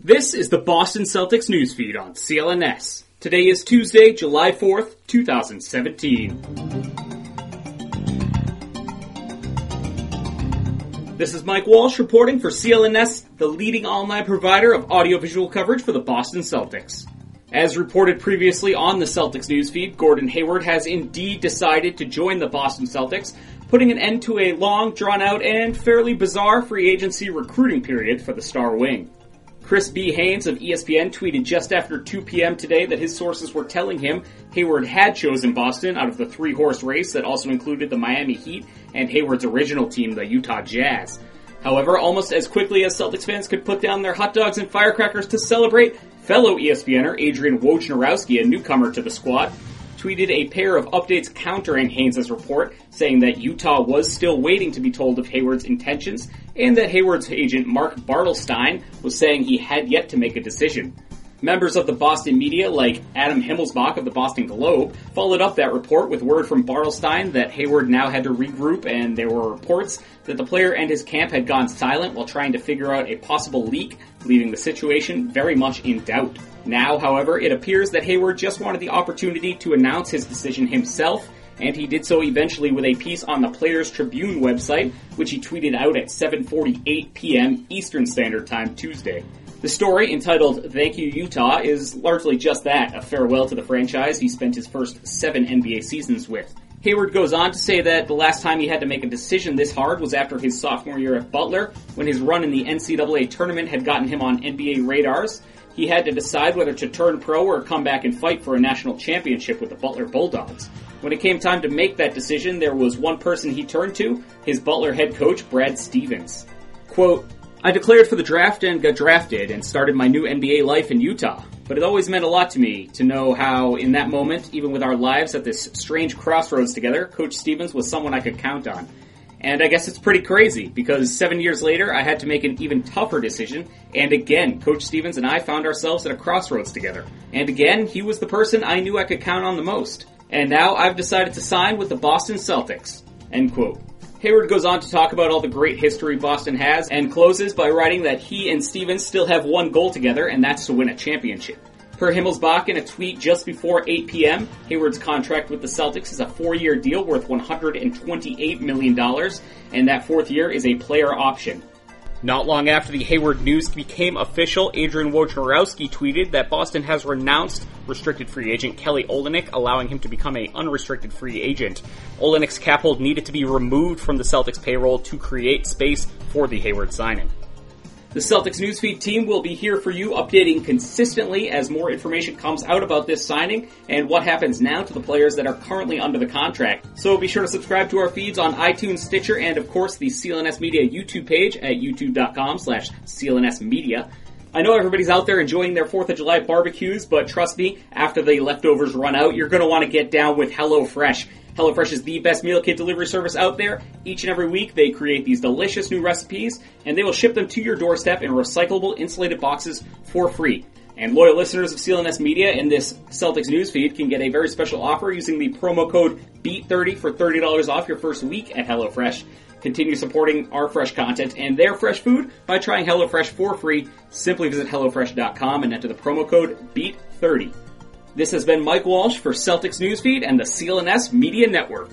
This is the Boston Celtics newsfeed on CLNS. Today is Tuesday, July 4th, 2017. This is Mike Walsh reporting for CLNS, the leading online provider of audiovisual coverage for the Boston Celtics. As reported previously on the Celtics newsfeed, Gordon Hayward has indeed decided to join the Boston Celtics, putting an end to a long, drawn-out, and fairly bizarre free agency recruiting period for the star wing. Chris B. Haynes of ESPN tweeted just after 2 p.m. today that his sources were telling him Hayward had chosen Boston out of the three-horse race that also included the Miami Heat and Hayward's original team, the Utah Jazz. However, almost as quickly as Celtics fans could put down their hot dogs and firecrackers to celebrate, fellow ESPNer Adrian Wojnarowski, a newcomer to the squad, tweeted a pair of updates countering Haynes' report, saying that Utah was still waiting to be told of Hayward's intentions, and that Hayward's agent Mark Bartelstein was saying he had yet to make a decision. Members of the Boston media, like Adam Himmelsbach of the Boston Globe, followed up that report with word from Bartelstein that Hayward now had to regroup, and there were reports that the player and his camp had gone silent while trying to figure out a possible leak, leaving the situation very much in doubt. Now, however, it appears that Hayward just wanted the opportunity to announce his decision himself, and he did so eventually with a piece on the Players Tribune website, which he tweeted out at 7:48 p.m. Eastern Standard Time Tuesday. The story, entitled "Thank You Utah," is largely just that, a farewell to the franchise he spent his first 7 NBA seasons with. Hayward goes on to say that the last time he had to make a decision this hard was after his sophomore year at Butler, when his run in the NCAA tournament had gotten him on NBA radars. He had to decide whether to turn pro or come back and fight for a national championship with the Butler Bulldogs. When it came time to make that decision, there was one person he turned to, his Butler head coach, Brad Stevens. Quote, "I declared for the draft and got drafted and started my new NBA life in Utah. But it always meant a lot to me to know how, in that moment, even with our lives at this strange crossroads together, Coach Stevens was someone I could count on. And I guess it's pretty crazy, because 7 years later, I had to make an even tougher decision, and again, Coach Stevens and I found ourselves at a crossroads together. And again, he was the person I knew I could count on the most. And now I've decided to sign with the Boston Celtics." End quote. Hayward goes on to talk about all the great history Boston has, and closes by writing that he and Stevens still have one goal together, and that's to win a championship. Per Himmelsbach in a tweet just before 8 p.m., Hayward's contract with the Celtics is a 4-year deal worth $128 million, and that 4th year is a player option. Not long after the Hayward news became official, Adrian Wojnarowski tweeted that Boston has renounced restricted free agent Kelly Olynyk, allowing him to become an unrestricted free agent. Olynyk's cap hold needed to be removed from the Celtics payroll to create space for the Hayward signing. The Celtics newsfeed team will be here for you, updating consistently as more information comes out about this signing and what happens now to the players that are currently under the contract. So be sure to subscribe to our feeds on iTunes, Stitcher, and of course the CLNS Media YouTube page at youtube.com/CLNSmedia. I know everybody's out there enjoying their 4th of July barbecues, but trust me, after the leftovers run out, you're going to want to get down with HelloFresh. HelloFresh is the best meal kit delivery service out there. Each and every week, they create these delicious new recipes, and they will ship them to your doorstep in recyclable, insulated boxes for free. And loyal listeners of CLNS Media and this Celtics newsfeed can get a very special offer using the promo code BEAT30 for $30 off your first week at HelloFresh. Continue supporting our fresh content and their fresh food by trying HelloFresh for free. Simply visit HelloFresh.com and enter the promo code BEAT30. This has been Mike Walsh for Celtics Newsfeed and the CLNS Media Network.